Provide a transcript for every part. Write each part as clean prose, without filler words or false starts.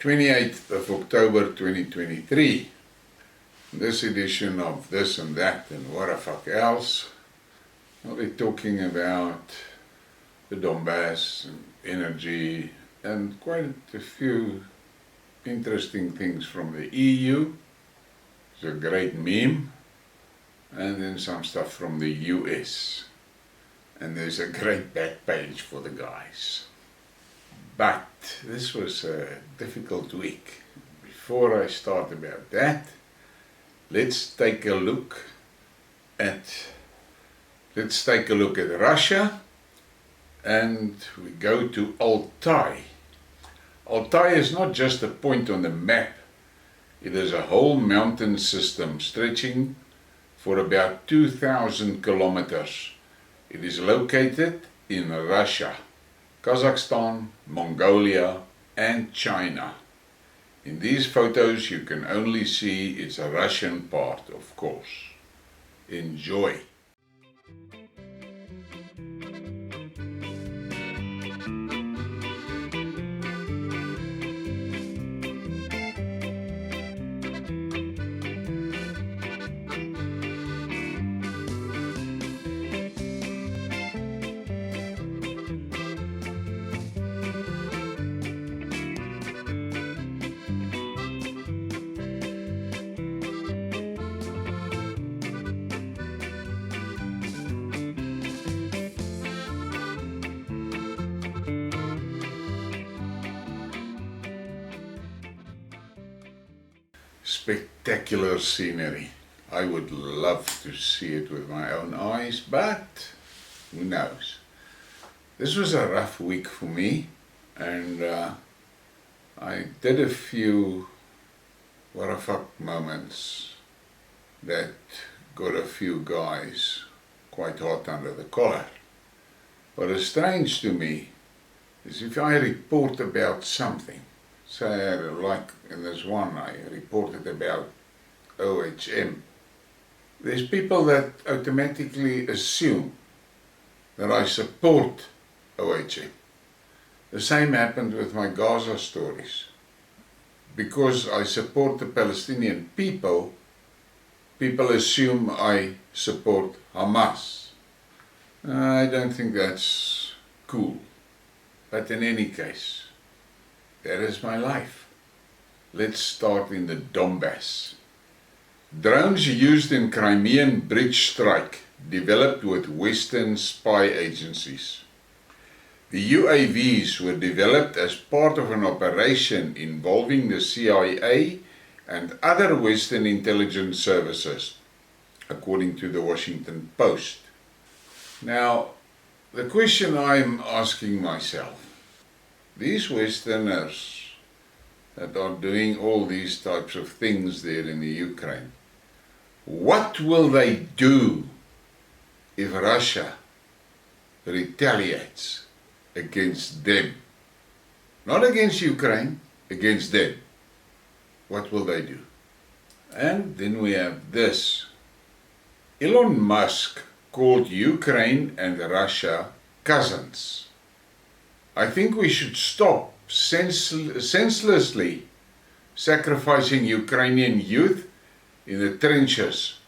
28th of October 2023. This edition of This and That and what the fuck else, I'll be talking about the Donbass and energy and quite a few interesting things from the EU. It's a great meme. And then some stuff from the US. And there's a great back page for the guys. But this was a difficult week. Before I start about that, let's take a look at Russia, and we go to Altai. Altai is not just a point on the map. It is a whole mountain system stretching for about 2,000 kilometers. It is located in Russia, Kazakhstan, Mongolia and China. In these photos you can only see its Russian part, of course. Enjoy! Spectacular scenery. I would love to see it with my own eyes, but who knows. This was a rough week for me, and I did a few what the fuck moments that got a few guys quite hot under the collar. What is strange to me is if I report about something, say like in this one I reported about OHM, there's people that automatically assume that I support OHM. The same happened with my Gaza stories. Because I support the Palestinian people, people assume I support Hamas. I don't think that's cool. But in any case, that is my life. Let's start in the Donbass. Drones used in Crimean bridge strike, developed with Western spy agencies. The UAVs were developed as part of an operation involving the CIA and other Western intelligence services, according to the Washington Post. Now, the question I'm asking myself, these Westerners that are doing all these types of things there in the Ukraine, what will they do if Russia retaliates against them? Not against Ukraine, against them. What will they do? And then we have this. Elon Musk called Ukraine and Russia cousins. I think we should stop senselessly sacrificing Ukrainian youth in the trenches,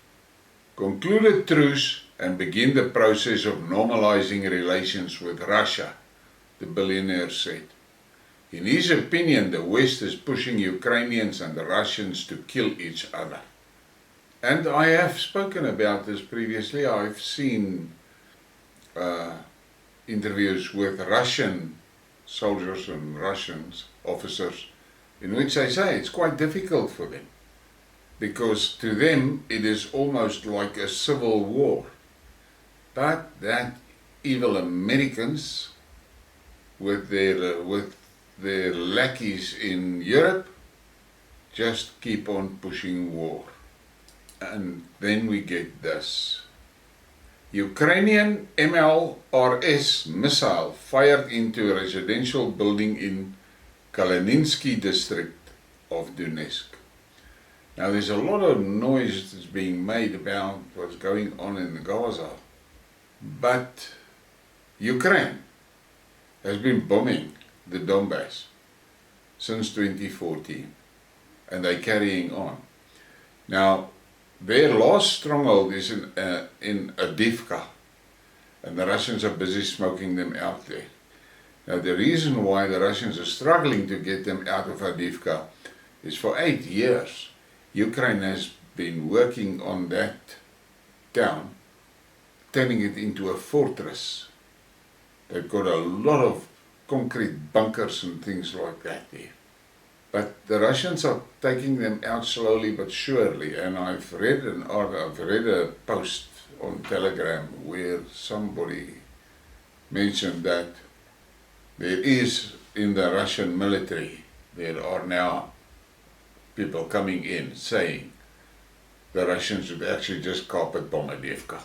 conclude a truce and begin the process of normalizing relations with Russia, the billionaire said. In his opinion, the West is pushing Ukrainians and the Russians to kill each other. And I have spoken about this previously. I've seen interviews with Russian soldiers and Russian officers in which they say it's quite difficult for them because to them it is almost like a civil war. But that evil Americans with their lackeys in Europe just keep on pushing war. And then we get this. Ukrainian MLRS missile fired into a residential building in Kalininsky district of Donetsk. Now there's a lot of noise that's being made about what's going on in Gaza, but Ukraine has been bombing the Donbass. since 2014, and they're carrying on. Now, their last stronghold is in Avdiivka, and the Russians are busy smoking them out there. Now, the reason why the Russians are struggling to get them out of Avdiivka is for 8 years, Ukraine has been working on that town, turning it into a fortress. They've got a lot of concrete bunkers and things like that there. But the Russians are taking them out slowly but surely, and I've read a post on Telegram where somebody mentioned that there is, in the Russian military, there are now people coming in saying the Russians would actually just carpet bomb Avdiivka.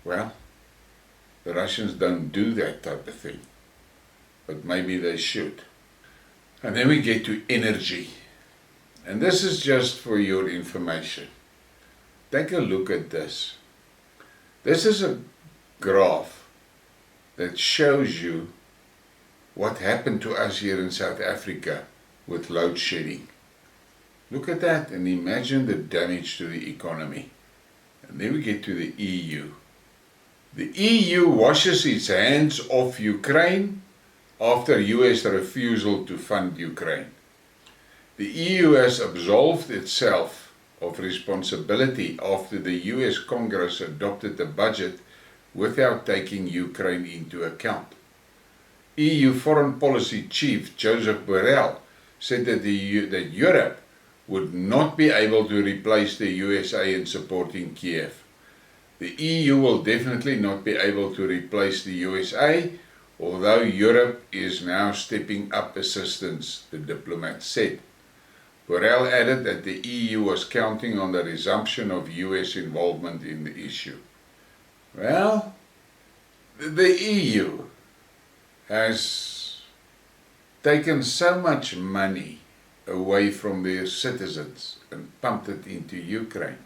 Well, the Russians don't do that type of thing, but maybe they should. And then we get to energy. And this is just for your information. Take a look at this. This is a graph that shows you what happened to us here in South Africa with load shedding. Look at that and imagine the damage to the economy. And then we get to the EU. The EU washes its hands off Ukraine after US refusal to fund Ukraine. The EU has absolved itself of responsibility after the US Congress adopted a budget without taking Ukraine into account. EU Foreign Policy Chief Joseph Borrell said that Europe would not be able to replace the USA in supporting Kiev. The EU will definitely not be able to replace the USA, although Europe is now stepping up assistance, the diplomat said. Borrell added that the EU was counting on the resumption of US involvement in the issue. Well, the EU has taken so much money away from their citizens and pumped it into Ukraine.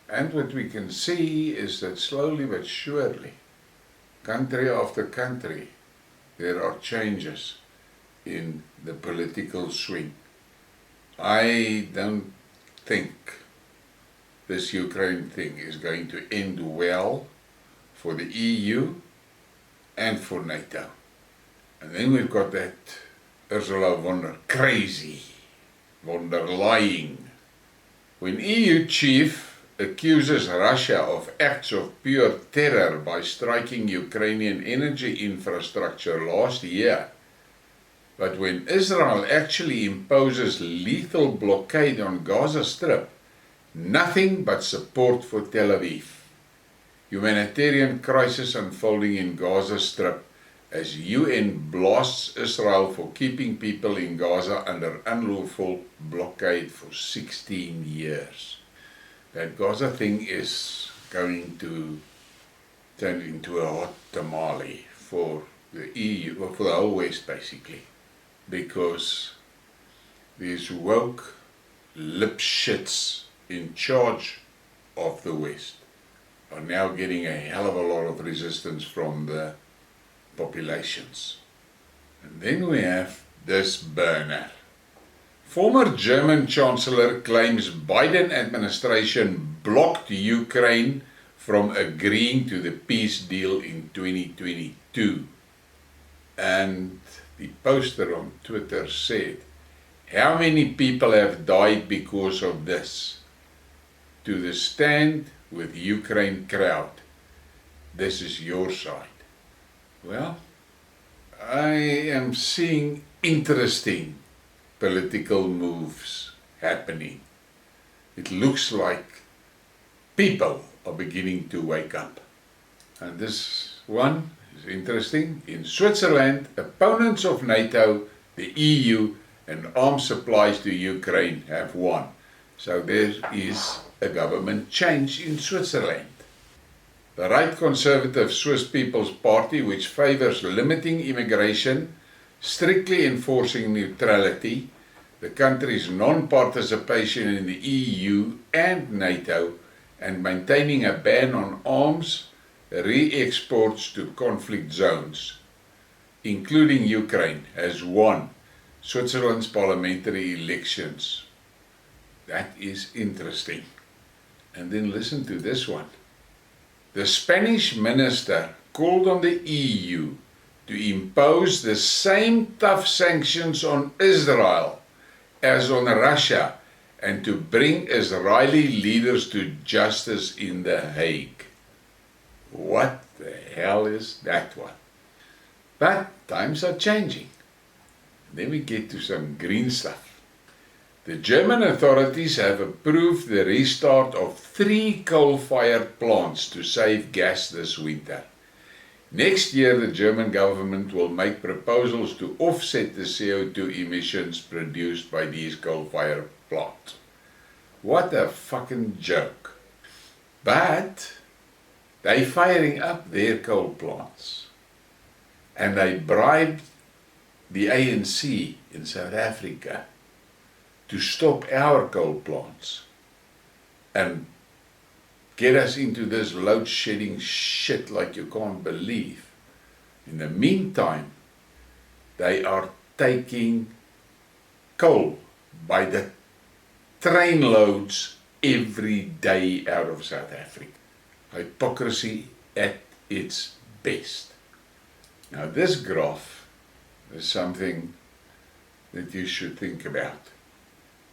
And what we can see is that slowly but surely, country after country, there are changes in the political swing. I don't think this Ukraine thing is going to end well for the EU and for NATO. And then we've got that Ursula von der Leyen. When EU chief accuses Russia of acts of pure terror by striking Ukrainian energy infrastructure last year, but when Israel actually imposes lethal blockade on Gaza Strip, nothing but support for Tel Aviv. Humanitarian crisis unfolding in Gaza Strip as UN blasts Israel for keeping people in Gaza under unlawful blockade for 16 years. That Gaza thing is going to turn into a hot tamale for the EU, or for the whole West basically, because these woke lipshits in charge of the West are now getting a hell of a lot of resistance from the populations. And then we have this burner. Former German Chancellor claims Biden administration blocked Ukraine from agreeing to the peace deal in 2022. And the poster on Twitter said, "How many people have died because of this?" To the Stand with Ukraine crowd, this is your side. Well, I am seeing interesting political moves happening. It looks like people are beginning to wake up. And this one is interesting. In Switzerland, opponents of NATO, the EU, and arms supplies to Ukraine have won. So there is a government change in Switzerland. The right conservative Swiss People's Party, which favors limiting immigration, strictly enforcing neutrality, the country's non-participation in the EU and NATO, and maintaining a ban on arms re-exports to conflict zones, including Ukraine, has won. Switzerland's parliamentary elections. That is interesting. And then listen to this one. The Spanish minister called on the EU to impose the same tough sanctions on Israel as on Russia and to bring Israeli leaders to justice in The Hague. What the hell is that one? But times are changing. Then we get to some green stuff. The German authorities have approved the restart of 3 coal-fired plants to save gas this winter. Next year, the German government will make proposals to offset the CO2 emissions produced by these coal-fired plants. What a fucking joke. But they're firing up their coal plants. And they bribed the ANC in South Africa to stop our coal plants and get us into this load shedding shit like you can't believe. In the meantime, they are taking coal by the train loads every day out of South Africa. Hypocrisy at its best. Now this graph is something that you should think about.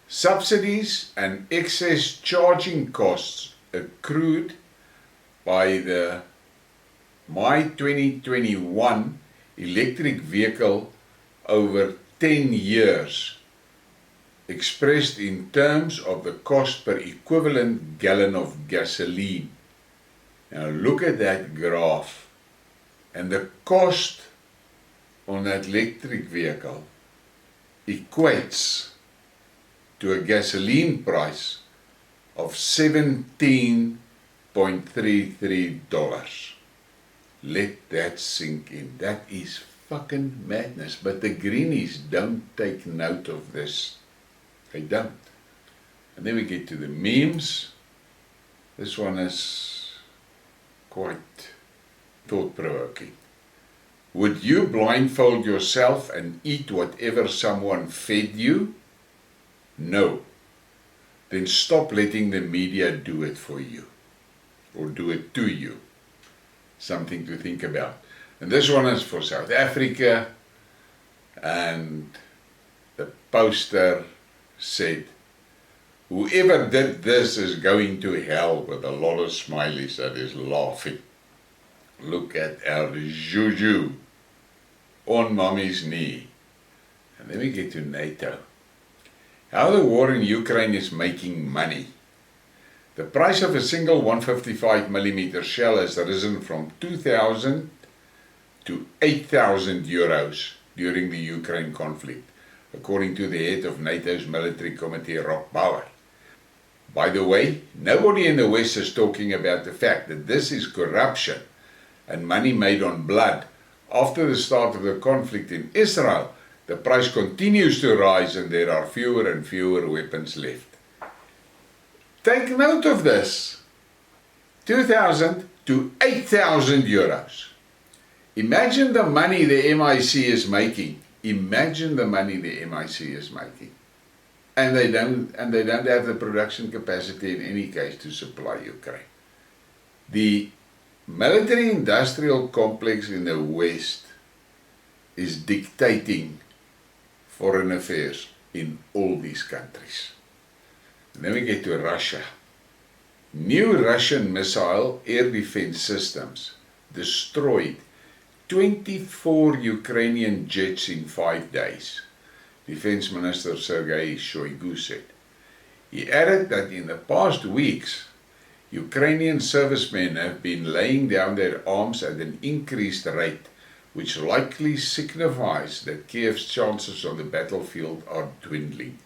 Subsidies and excess charging costs accrued by the May 2021 electric vehicle over 10 years, expressed in terms of the cost per equivalent gallon of gasoline. Now look at that graph, and the cost on that electric vehicle equates to a gasoline price of $17.33. Let that sink in. That is fucking madness. But the greenies don't take note of this. They don't. And then we get to the memes. This one is quite thought-provoking. Would you blindfold yourself and eat whatever someone fed you? No. Then stop letting the media do it for you, or do it to you. Something to think about. And this one is for South Africa, and the poster said, whoever did this is going to hell, with a lot of smileys that is laughing. Look at our juju on mommy's knee. And then we get to NATO. How the war in Ukraine is making money. The price of a single 155mm shell has risen from 2,000 to 8,000 euros during the Ukraine conflict, according to the head of NATO's military committee, Rob Bauer. By the way, nobody in the West is talking about the fact that this is corruption and money made on blood. After the start of the conflict in Israel, the price continues to rise and there are fewer and fewer weapons left. Take note of this. 2,000 to 8,000 euros. Imagine the money the MIC is making. Imagine the money the MIC is making. And they don't have the production capacity in any case to supply Ukraine. The military-industrial complex in the West is dictating foreign affairs in all these countries. And then we get to Russia. New Russian missile air defense systems destroyed 24 Ukrainian jets in 5 days, Defense Minister Sergei Shoigu said. He added that in the past weeks, Ukrainian servicemen have been laying down their arms at an increased rate, which likely signifies that Kiev's chances on the battlefield are dwindling.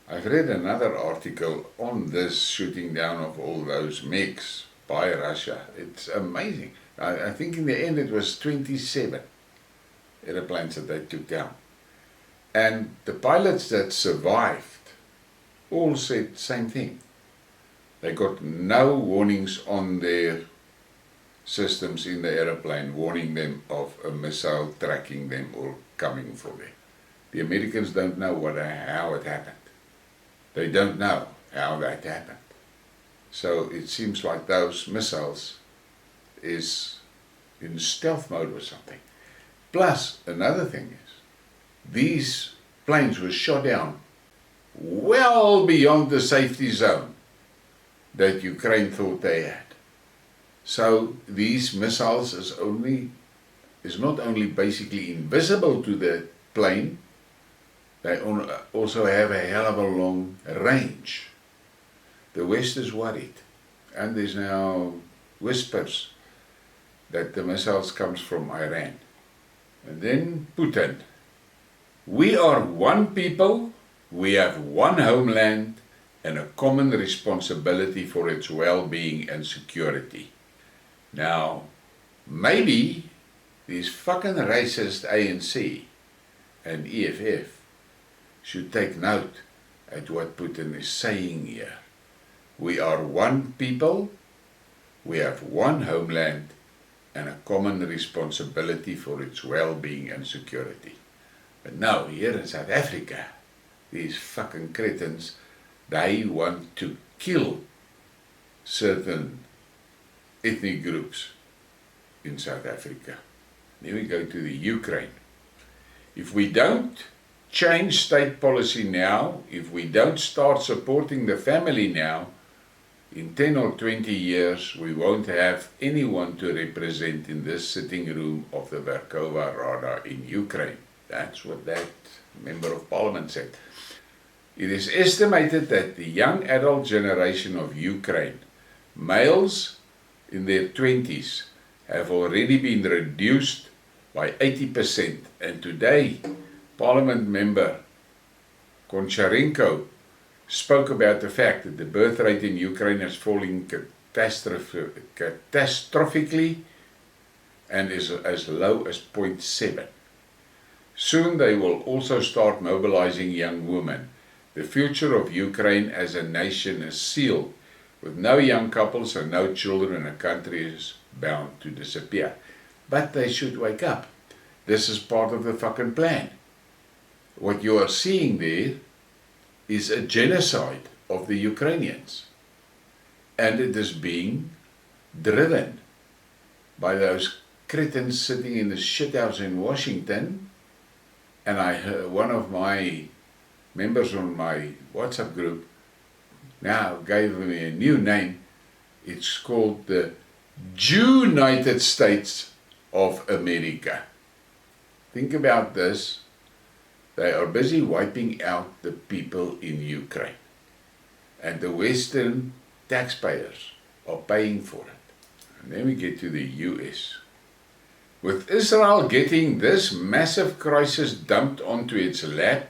I've read another article on this shooting down of all those MiGs by Russia. It's amazing. I think in the end it was 27 airplanes that they took down. And the pilots that survived all said the same thing. They got no warnings on their systems in the airplane warning them of a missile tracking them or coming for them. The Americans don't know how it happened. They don't know how that happened. So it seems like those missiles is in stealth mode or something. Plus, another thing is, these planes were shot down well beyond the safety zone that Ukraine thought they had. So these missiles is not only basically invisible to the plane, they also have a hell of a long range. The West is worried, and there's now whispers that the missiles comes from Iran. And then Putin. We are one people, we have one homeland, and a common responsibility for its well-being and security. Now, maybe these fucking racist ANC and EFF should take note at what Putin is saying here. We are one people, we have one homeland, and a common responsibility for its well-being and security. But now, here in South Africa, these fucking cretins, they want to kill certain ethnic groups in South Africa. Then we go to the Ukraine. If we don't change state policy now, if we don't start supporting the family now, in 10 or 20 years we won't have anyone to represent in this sitting room of the Verkhovna Rada in Ukraine. That's what that member of parliament said. It is estimated that the young adult generation of Ukraine, males in their 20s, have already been reduced by 80%. And today, Parliament member Koncharenko spoke about the fact that the birth rate in Ukraine is falling catastrophically and is as low as 0.7. Soon they will also start mobilizing young women. The future of Ukraine as a nation is sealed. With no young couples and no children, a country is bound to disappear. But they should wake up. This is part of the fucking plan. What you are seeing there is a genocide of the Ukrainians. And it is being driven by those cretins sitting in the shithouse in Washington. And I heard one of my members on my WhatsApp group now gave me a new name. It's called the United States of America. Think about this. They are busy wiping out the people in Ukraine. And the Western taxpayers are paying for it. And then we get to the US. With Israel getting this massive crisis dumped onto its lap,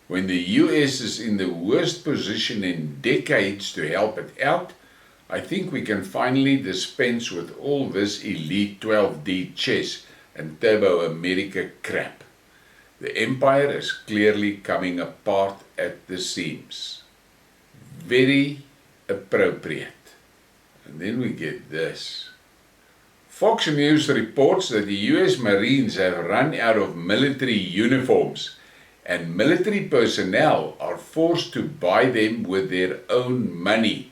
when the US is in the worst position in decades to help it out, I think we can finally dispense with all this elite 12D chess and Turbo America crap. The empire is clearly coming apart at the seams. Very appropriate. And then we get this. Fox News reports that the US Marines have run out of military uniforms and military personnel are forced to buy them with their own money.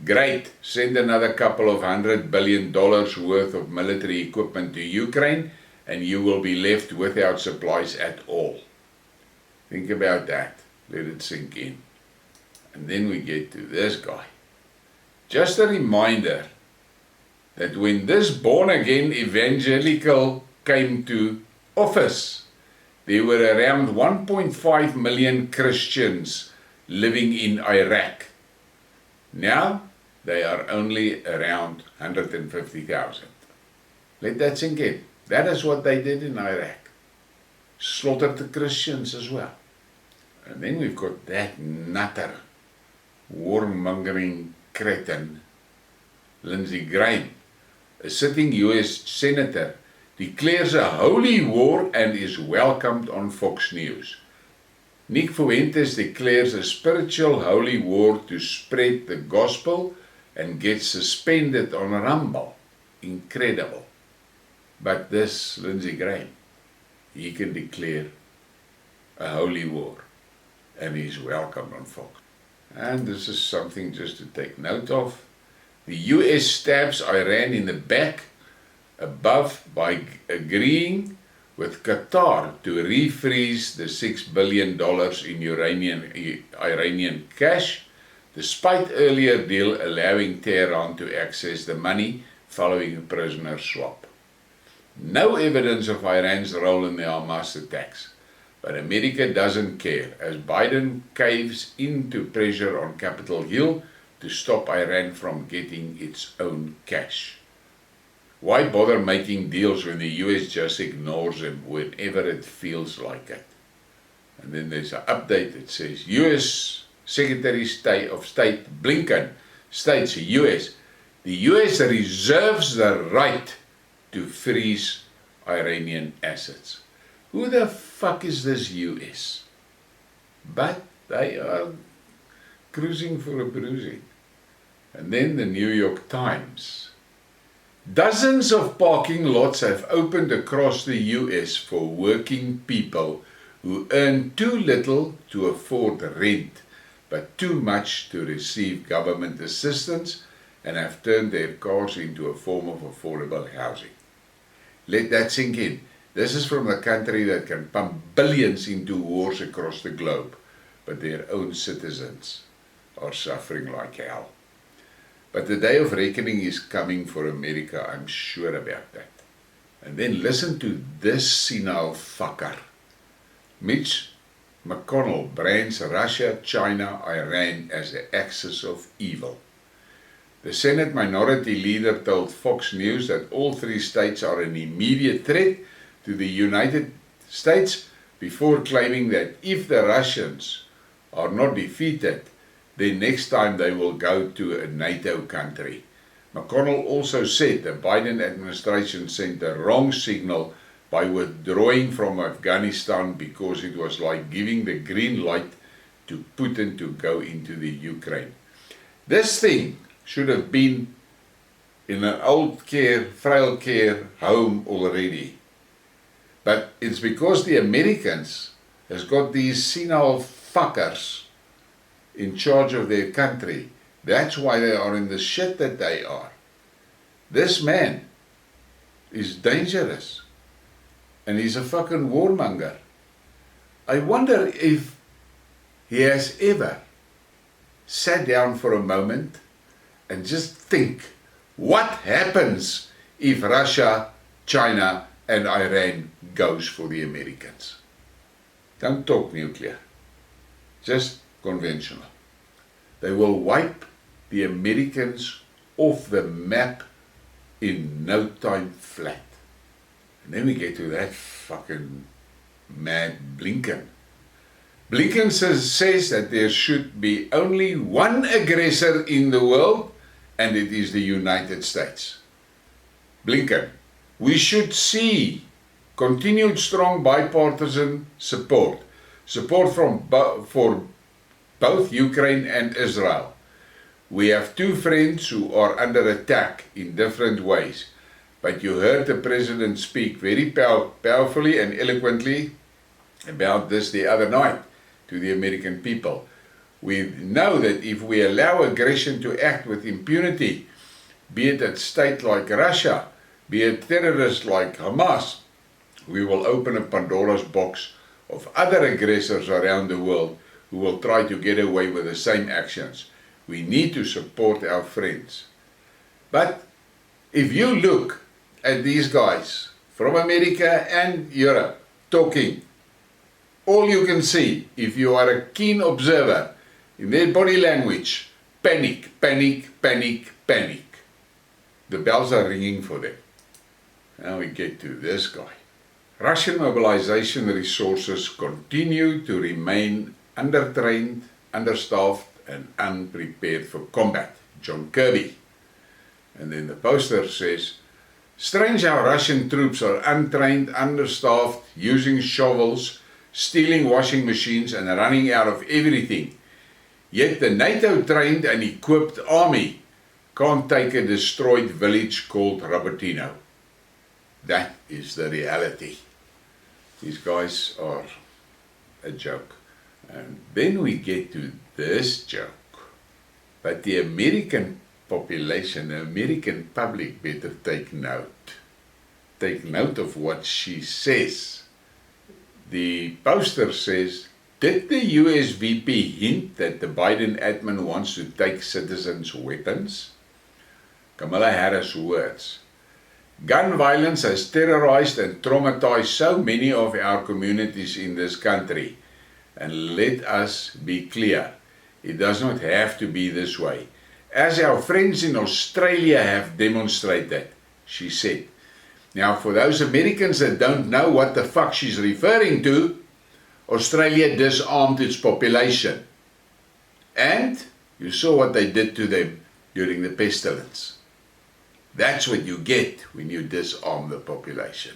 Great, send another couple of $100 billion worth of military equipment to Ukraine and you will be left without supplies at all. Think about that. Let it sink in. And then we get to this guy. Just a reminder that when this born-again evangelical came to office, there were around 1.5 million Christians living in Iraq. Now, they are only around 150,000. Let that sink in. That is what they did in Iraq. Slaughtered the Christians as well. And then we've got that nutter, warmongering cretin, Lindsey Graham, a sitting US senator, declares a holy war and is welcomed on Fox News. Nick Fuentes declares a spiritual holy war to spread the gospel and gets suspended on Rumble. Incredible. But this Lindsey Graham, he can declare a holy war, and he's welcomed on Fox. And this is something just to take note of. The US stabs Iran in the back above by agreeing with Qatar to refreeze the $6 billion in Iranian cash, despite earlier deal allowing Tehran to access the money following a prisoner swap. No evidence of Iran's role in the Hamas attacks, but America doesn't care as Biden caves into pressure on Capitol Hill to stop Iran from getting its own cash. Why bother making deals when the US just ignores them whenever it feels like it? And then there's an update that says US Secretary of State Blinken states the US reserves the right to freeze Iranian assets. Who the fuck is this US? But they are cruising for a bruising. And then the New York Times. Dozens of parking lots have opened across the US for working people who earn too little to afford rent, but too much to receive government assistance, and have turned their cars into a form of affordable housing. Let that sink in. This is from a country that can pump billions into wars across the globe, but their own citizens are suffering like hell. But the day of reckoning is coming for America, I'm sure about that. And then listen to this senile fucker. Mitch McConnell brands Russia, China, Iran as the axis of evil. The Senate Minority Leader told Fox News that all three states are an immediate threat to the United States before claiming that if the Russians are not defeated, then next time they will go to a NATO country. McConnell also said the Biden administration sent the wrong signal by withdrawing from Afghanistan because it was like giving the green light to Putin to go into the Ukraine. This thing should have been in an old care, frail care home already. But it's because the Americans has got these senile fuckers in charge of their country. That's why they are in the shit that they are. This man is dangerous. And he's a fucking warmonger. I wonder if he has ever sat down for a moment and just think, what happens if Russia, China and Iran goes for the Americans? Don't talk nuclear. Just conventional. They will wipe the Americans off the map in no time flat. And then we get to that fucking mad Blinken. Blinken says that there should be only one aggressor in the world, and it is the United States. Blinken, we should see continued strong bipartisan support for both Ukraine and Israel. We have two friends who are under attack in different ways. But you heard the president speak very powerfully and eloquently about this the other night to the American people. We know that if we allow aggression to act with impunity, be it a state like Russia, be it terrorists like Hamas, we will open a Pandora's box of other aggressors around the world who will try to get away with the same actions. We need to support our friends. But if you look at these guys from America and Europe talking, all you can see, if you are a keen observer, in their body language, panic, panic, panic, panic. The bells are ringing for them. Now we get to this guy. Russian mobilization resources continue to remain undertrained, understaffed and unprepared for combat. John Kirby. And then the poster says, strange how Russian troops are untrained, understaffed, using shovels, stealing washing machines and running out of everything. Yet the NATO trained and equipped army can't take a destroyed village called Robertino. That is the reality. These guys are a joke. And then we get to this joke. But the American population, the American public better take note. Take note of what she says. The poster says, did the US VP hint that the Biden admin wants to take citizens' weapons? Kamala Harris words. Gun violence has terrorized and traumatized so many of our communities in this country. And let us be clear, it does not have to be this way. As our friends in Australia have demonstrated, she said. Now, for those Americans that don't know what the fuck she's referring to, Australia disarmed its population. And you saw what they did to them during the pestilence. That's what you get when you disarm the population.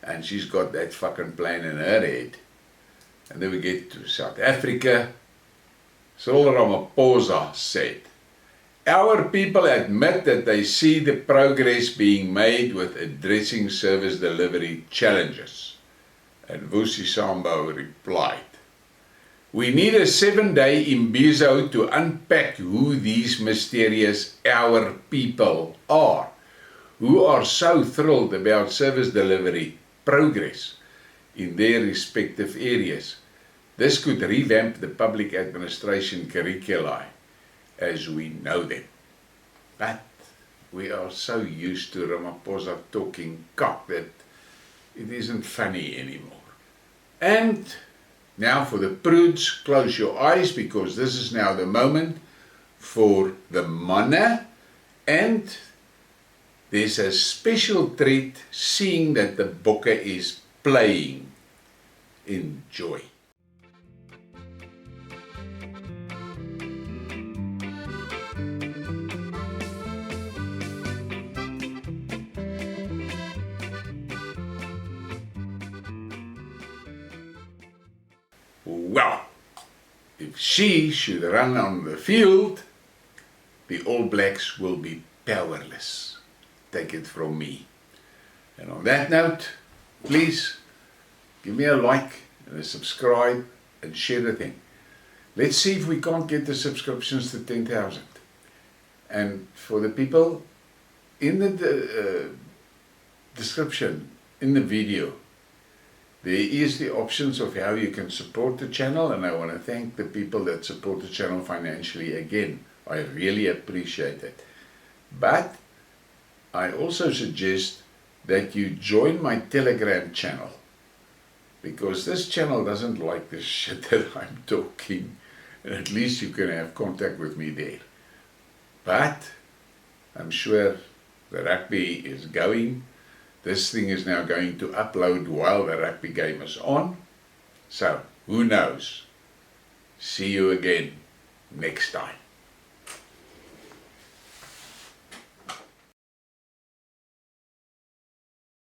And she's got that fucking plan in her head. And then we get to South Africa. Cyril Ramaphosa said, our people admit that they see the progress being made with addressing service delivery challenges. And Vusi Sambo replied, we need a 7-day imbizo to unpack who these mysterious our people are, who are so thrilled about service delivery progress in their respective areas. This could revamp the public administration curricula as we know them. But we are so used to Ramaphosa talking cock that it isn't funny anymore. And now for the prudes, close your eyes, because this is now the moment for the manne. And there's a special treat seeing that the bokke is playing. Enjoy. Well, if she should run on the field, the All Blacks will be powerless. Take it from me. And on that note, please give me a like and a subscribe and share the thing. Let's see if we can't get the subscriptions to 10,000. And for the people in the description, in the video, there is the options of how you can support the channel, and I want to thank the people that support the channel financially again. I really appreciate it. But I also suggest that you join my Telegram channel, because this channel doesn't like the shit that I'm talking, and at least you can have contact with me there. But I'm sure the rugby is going. This thing is now going to upload while the rugby game is on. So, who knows? See you again next time.